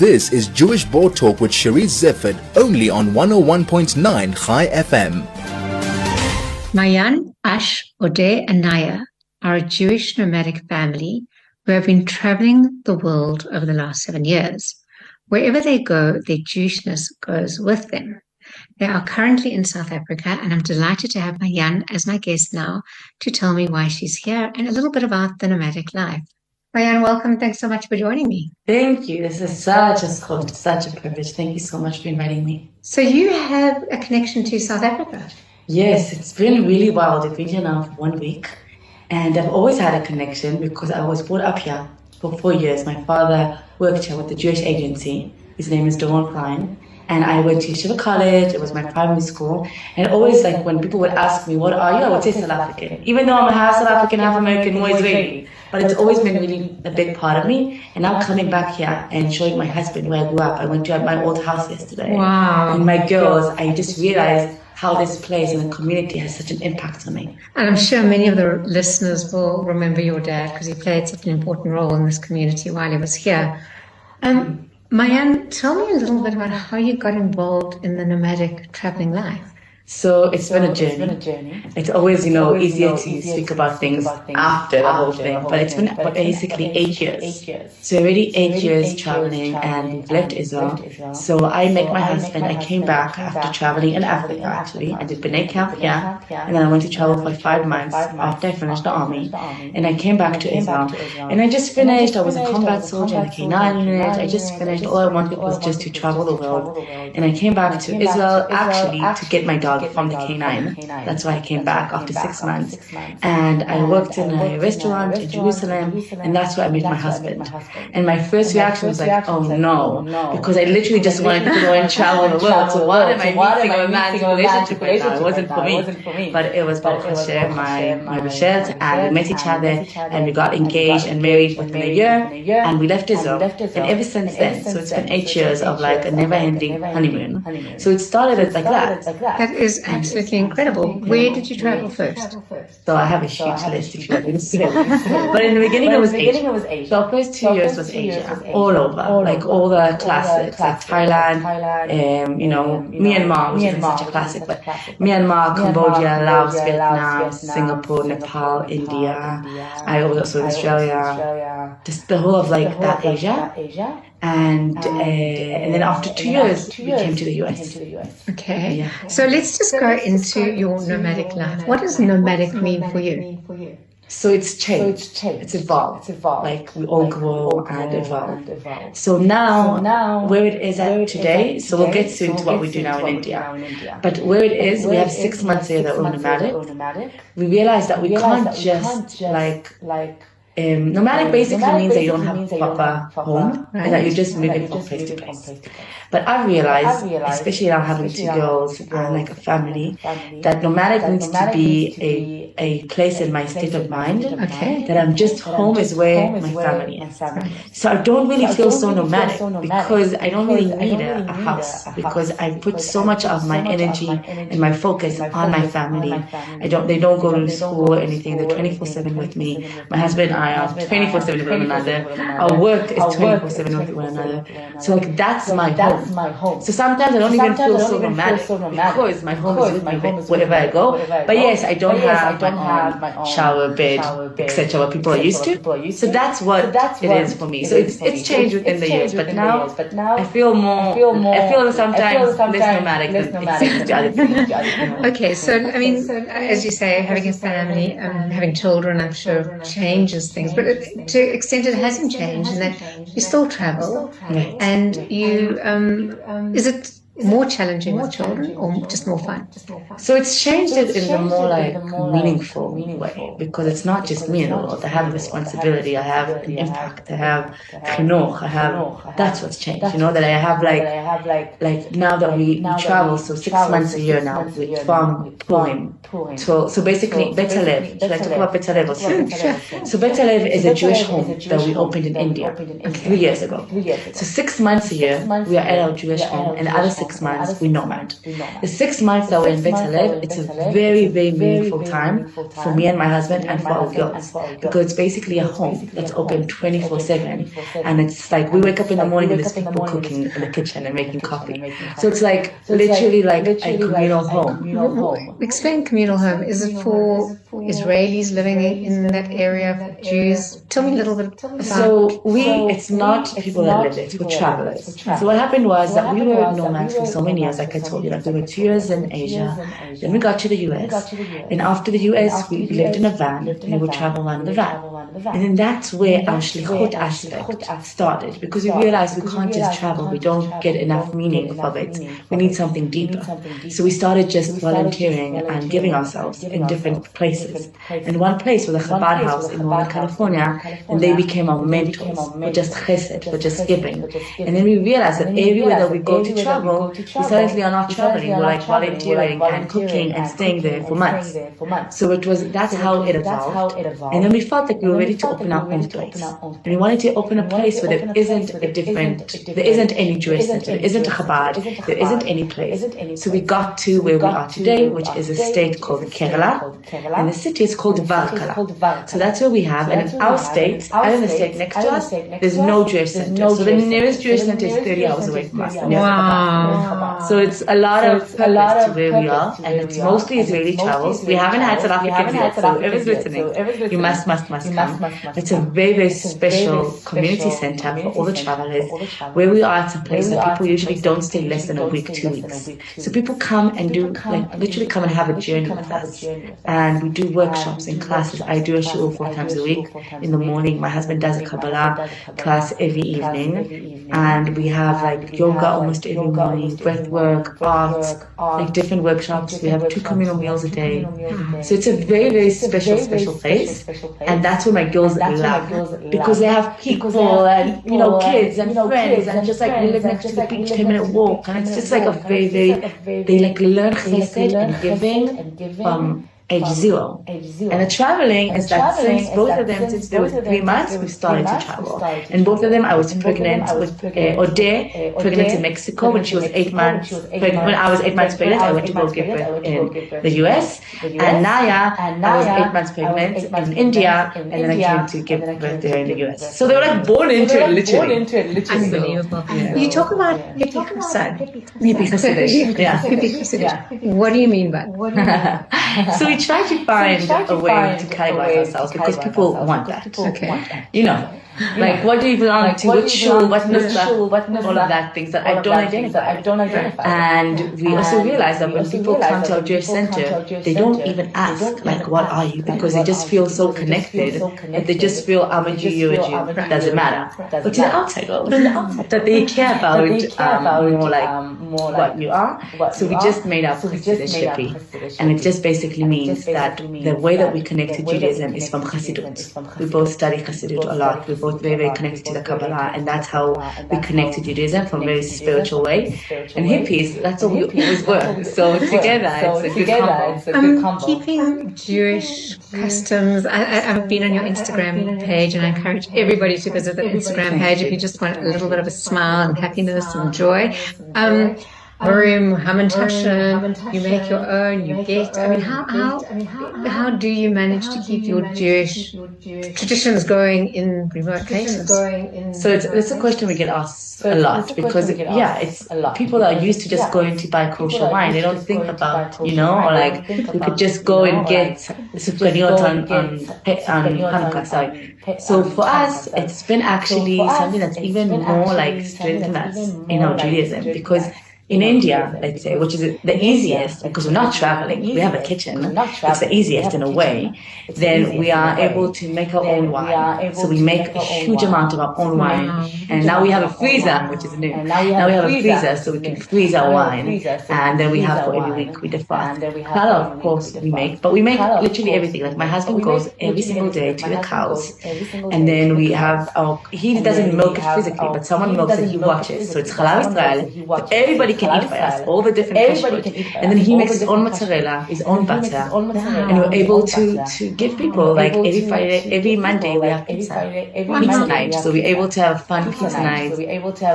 This is Jewish Board Talk with Cherise Zeffert, only on 101.9 Chai FM. Mayan, Ash, Odeh, and Naya are a Jewish nomadic family who have been traveling the world over the last 7 years. Wherever they go, their Jewishness goes with them. They are currently in South Africa, and I'm delighted to have Mayan as my guest now to tell me why she's here and a little bit about the nomadic life. Mayan, welcome. Thanks so much for joining me. Thank you. This is such a schoof, such a privilege. Thank you so much for inviting me. So you have a connection to South Africa? Yes, it's been really wild. I've been here now for 1 week, and I've always had a connection because I was brought up here for 4 years. My father worked here with the Jewish agency. His name is Doron Klein. And I went to Yeshiva College. It was my primary school. And always, like, when people would ask me, what are you? I would say South African. Even though I'm half South African, half American, more Israeli. But it's always been really a big part of me. And now coming back here and showing my husband where I grew up. I went to my old house yesterday. Wow. And my girls, I just realized how this place and the community has such an impact on me. And I'm sure many of the listeners will remember your dad because he played such an important role in this community while he was here. Mayan, tell me a little bit about how you got involved in the nomadic traveling life. So it's been a journey. It's always, easier to speak about things after the whole thing. But it's been basically 8 years. So already 8 years traveling, and we've left Israel. So I met my husband. I came back after traveling in Africa, actually. I did B'nai camp here. And then I went to travel for 5 months after I finished the army. And I came back to Israel. And I just finished. I was a combat soldier in the K9 unit. I just finished. All I wanted was just to travel the world. And I came back to Israel, actually, to get my dog from the K9. That's why I came back after 6 months. And I worked in a restaurant in Jerusalem, and that's where I met my husband. And my first reaction was like, oh no, because I literally just wanted to go and travel the world. So what am I missing a romantic relationship right now? It wasn't for me. But it was Baruch Hashem, my Rachel, and we met each other, and we got engaged and married within a year, and we left Israel. And ever since then, so it's been 8 years of like a never-ending honeymoon. So it started like that. That is absolutely incredible. Where did you travel first? So I have a huge list if you want me to say. But in the beginning it was Asia. So our first 2 years was Asia, all over, like all the classics, like Thailand, Myanmar, which is such a classic, but Myanmar, Cambodia, Laos, Vietnam, Singapore, Nepal, India. I was also in Australia, just the whole of like that Asia. And then after 2 years, we came to the US. Okay. Yeah. So let's just go into your nomadic life. What does nomadic mean for you? So it's changed. It's evolved. Like we all grow and evolve. So now, where it is at today, so we'll get soon to what we do now in India. But where it is, we have 6 months here that we're nomadic. We realize that we can't just nomadic basically means that you don't have a proper home, and that you're just moving from place to place. But I realized, especially now having 2 girls and like a family, that nomadic needs to be a place in my state of mind. Okay. That I'm just home is where my family is. So I don't really feel so nomadic because I don't really need a house, because I put so much of my energy and my focus on my family. They don't go to school or anything. They're 24/7 with me. My husband and I are 24/7 with one another. Our work is 24/7 with one another. So like that's my home. So sometimes I don't even feel so nomadic because my home is with me wherever I go. But yes, I don't have my own shower, bed, etc. What people are used to. So that's what it is for me. So it's changed within the years. But now I feel sometimes less nomadic than it seems to other people. Okay, so I mean, as you say, having a family, having children, I'm sure changes things. But to an extent, it hasn't changed, in that you still travel, and you. Is it more challenging with children or just more fun? So it's changed it in the more like meaningful way, because it's not just me in the world. I have a responsibility, I have an impact, I have chinuch, that's what's changed, that I have like now that we travel, so 6 months a year now, from Purim. So basically, Bet Alev. Should I talk about Bet Alev also? So Bet Alev is a Jewish home that we opened in India 3 years ago. So 6 months a year, we are at our Jewish home, and the other 6 6 months, we nomad. The 6 months that we're in Bet Halev, it's a very, very meaningful time for me and my husband and for our girls, because it's basically a home that's open 24/7, and it's like we wake up in the morning and there's people cooking in the kitchen and making coffee. So it's like literally like a communal home. Explain communal home. Is it for Israelis living in that area, for Jews? Tell me a little bit about. So it's not people that live there, it's for travelers. So what happened was that we were nomads for so many years, like I told you, like we were 2 years in Asia, then we got to the US, and after the US we lived in a van, and we would travel around in the van. And then that's where our shlichut aspect started, because we realized we can't just travel, we don't get enough meaning of it, we need something deeper. So we started just volunteering and giving ourselves in different places. And one place was a Chabad house in Northern California, and they became our mentors for just chesed, for just giving. And then we realized that everywhere that we go to travel, we suddenly are not traveling, we're like volunteering and cooking and staying there for months. So that's how it evolved. And then we felt like we were ready to open our own place. And we wanted to open a place where there isn't any Jewish center, there isn't a Chabad, there isn't any place. So we got to where we are today, which is a state called Kerala, and the city is called Varkala. So that's where we have, and in our state, and in the state next to us, there's no Jewish center. So the nearest Jewish center is 30 hours away from us. Wow. So it's a lot of purpose to where we are, and it's mostly Israeli travels. We haven't had South Africans yet, so whoever's listening, you must come. It's a very, very special community center for all the travelers. Where we are, it's a place that people usually don't stay less than a week, 2 weeks. So people come and do, like, literally come and have a journey with us. And we do workshops and classes. I do a shiur 4 times a week. In the morning, my husband does a Kabbalah class every evening. And we have like yoga almost every morning, breath work, art, like different workshops. We have 2 communal meals a day. So it's a very, very special place. And that's where my girls love, because they have people and, kids and friends, and just like we live next to the beach, 10-minute walk. And it's just like a very, very, they like learn chesed and giving from age 0. And the traveling is that since both of them, since they were 3 months, we started to travel. And both of them, I was pregnant with Ode, pregnant in Mexico when she was 8 months pregnant. When I was 8 months pregnant, I went to go give birth in the US. And Naya, I was 8 months pregnant in India, and then I came to give birth there in the US. So they were like born into it, literally. Unbelievable. You talk about hippie chesed. Hippie chesed. Yeah. Hippie chesed. What do you mean by that? So we try to find a way to categorize ourselves, because people want that. Okay. Like, what do you belong to? Which shul? What nusra? All of that things that I don't identify. And we also realize that when people come to our Jewish center, they don't even ask, like, what are you? Because they just feel so connected that they just feel, I'm a Jew, you're a Jew. Doesn't matter. But to the outside world, that they care about more like what you are. So we just made up Chassidut, and it just basically means that the way that we connect to Judaism is from Chassidut. We both study Chassidut a lot. We both very, very connected to the Kabbalah, and that's how we connect to Judaism from a very spiritual way. And hippies, that's all we always were. So together, it's a good combo. Keeping Jewish customs. I've been on your Instagram page, and I encourage everybody to visit the Instagram page if you just want a little bit of a smile and happiness and joy. Purim, Hamantasha, you make your own, you get. I mean, how do you manage to keep your Jewish traditions going in remote places? So it's a question we get asked a lot, because it's people that are used to just going to buy kosher wine. They don't think about, or like you could just go and get sufganiyot on Hanukkah. Sorry. So for us, it's been actually something that's even more like strengthened us in our Judaism, because in India, let's say, which is the easiest, because we're not traveling, we have a kitchen, it's the easiest in a way, then we are able to make our own wine. So we make a huge amount of our own wine. And now we have a freezer, which is new. Now we have a freezer, so we can freeze our wine. And then we have for every week, we defrost. Halal, of course, we make, but we make literally everything. Like my husband goes every single day to the cows. And then we have he doesn't milk it physically, but someone milks it, he watches. So it's Halal Israel. So everybody can eat by us, all the different fish food. And then he makes his own mozzarella, his own butter. And we're able to give people, like every Friday, every Monday, we have pizza night. So we're able to have fun pizza night.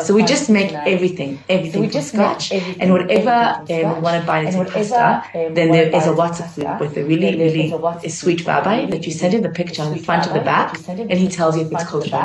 So we just make everything from scratch. And whatever we want to buy into pasta, then there is a WhatsApp group with a really, really sweet rabbi that you send him the picture on the front of the back, and he tells you if it's kosher.